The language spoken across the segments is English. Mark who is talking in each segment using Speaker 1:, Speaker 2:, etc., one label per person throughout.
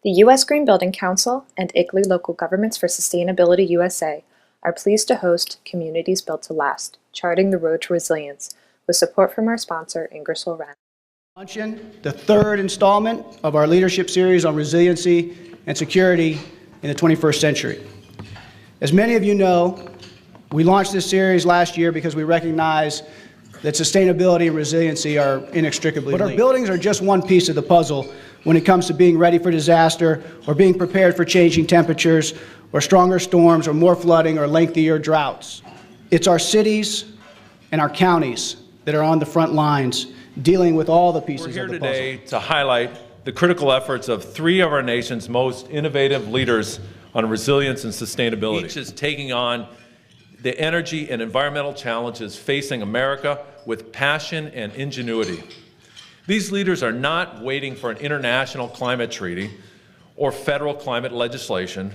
Speaker 1: The U.S. Green Building Council and ICLEI Local Governments for Sustainability USA are pleased to host Communities Built to Last, Charting the Road to Resilience, with support from our sponsor, Ingersoll Rand.
Speaker 2: Launching the third installment of our leadership series on resiliency and security in the 21st century. As many of you know, we launched this series last year because we recognize that sustainability and resiliency are inextricably linked. But our buildings are just one piece of the puzzle when it comes to being ready for disaster or being prepared for changing temperatures or stronger storms or more flooding or lengthier droughts. It's our cities and our counties that are on the front lines dealing with all the pieces of the puzzle.
Speaker 3: We're here today to highlight the critical efforts of three of our nation's most innovative leaders on resilience and sustainability. Each is taking on the energy and environmental challenges facing America with passion and ingenuity. These leaders are not waiting for an international climate treaty or federal climate legislation.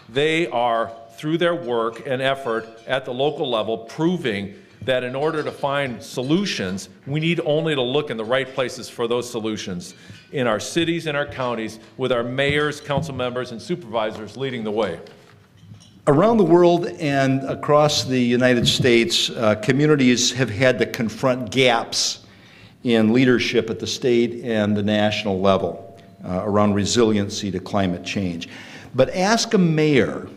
Speaker 3: They are, through their work and effort at the local level, proving that in order to find solutions, we need only to look in the right places for those solutions, in our cities and our counties, with our mayors, council members, and supervisors leading the way.
Speaker 4: Around the world and across the United States, communities have had to confront gaps in leadership at the state and the national level around resiliency to climate change. But ask a mayor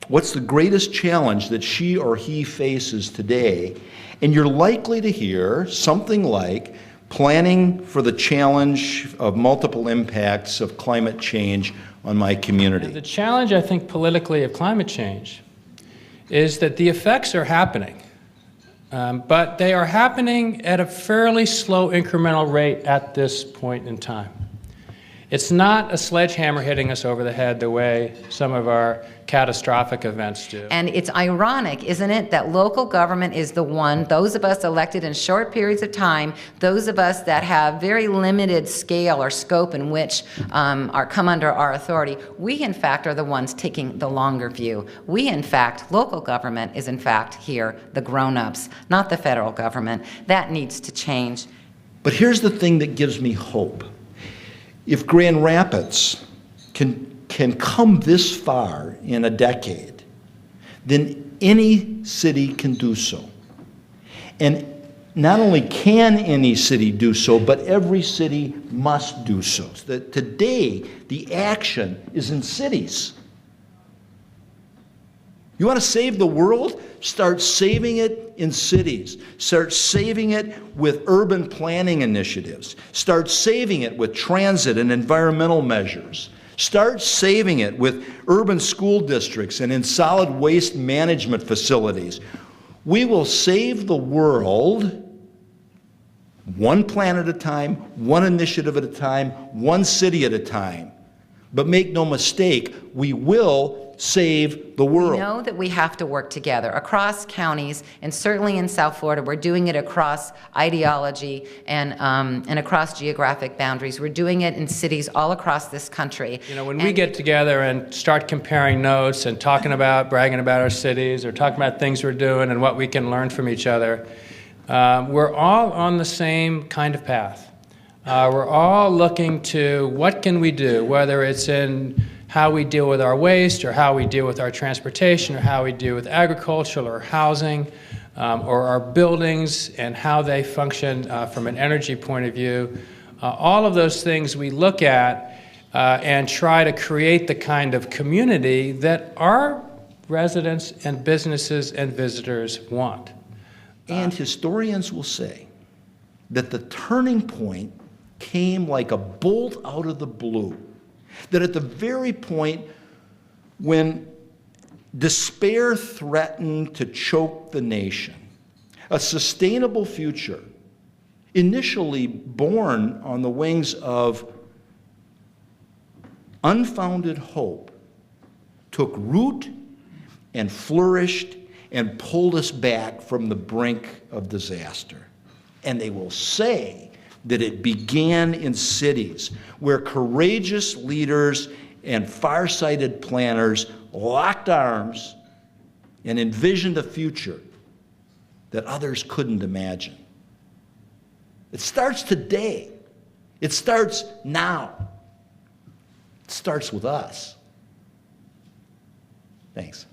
Speaker 4: what's the greatest challenge that she or he faces today, and you're likely to hear something like planning for the challenge of multiple impacts of climate change on my community.
Speaker 5: And the challenge, I think, politically of climate change is that the effects are happening, but they are happening at a fairly slow incremental rate at this point in time. It's not a sledgehammer hitting us over the head the way some of our catastrophic events do.
Speaker 6: And it's ironic, isn't it, that local government is the one, those of us elected in short periods of time, those of us that have very limited scale or scope in which come under our authority, we in fact are the ones taking the longer view. We in fact, local government is in fact here, the grown-ups, not the federal government. That needs to change.
Speaker 4: But here's the thing that gives me hope. If Grand Rapids can come this far in a decade, then any city can do so. And not only can any city do so, but every city must do so. That today, the action is in cities. You want to save the world? Start saving it in cities. Start saving it with urban planning initiatives. Start saving it with transit and environmental measures. Start saving it with urban school districts and in solid waste management facilities. We will save the world one plan at a time, one initiative at a time, one city at a time. But make no mistake, we will save the world.
Speaker 6: We know that we have to work together across counties, and certainly in South Florida, we're doing it across ideology and across geographic boundaries. We're doing it in cities all across this country.
Speaker 5: You know, when we get together and start comparing notes and bragging about our cities or talking about things we're doing and what we can learn from each other, we're all on the same kind of path. We're all looking to what can we do, whether it's in how we deal with our waste, or how we deal with our transportation, or how we deal with agriculture or housing, or our buildings and how they function from an energy point of view. All of those things we look at and try to create the kind of community that our residents and businesses and visitors want.
Speaker 4: And historians will say that the turning point came like a bolt out of the blue. That at the very point when despair threatened to choke the nation, a sustainable future, initially born on the wings of unfounded hope, took root and flourished and pulled us back from the brink of disaster. And they will say that it began in cities where courageous leaders and far-sighted planners locked arms and envisioned a future that others couldn't imagine. It starts today. It starts now. starts with us. Thanks.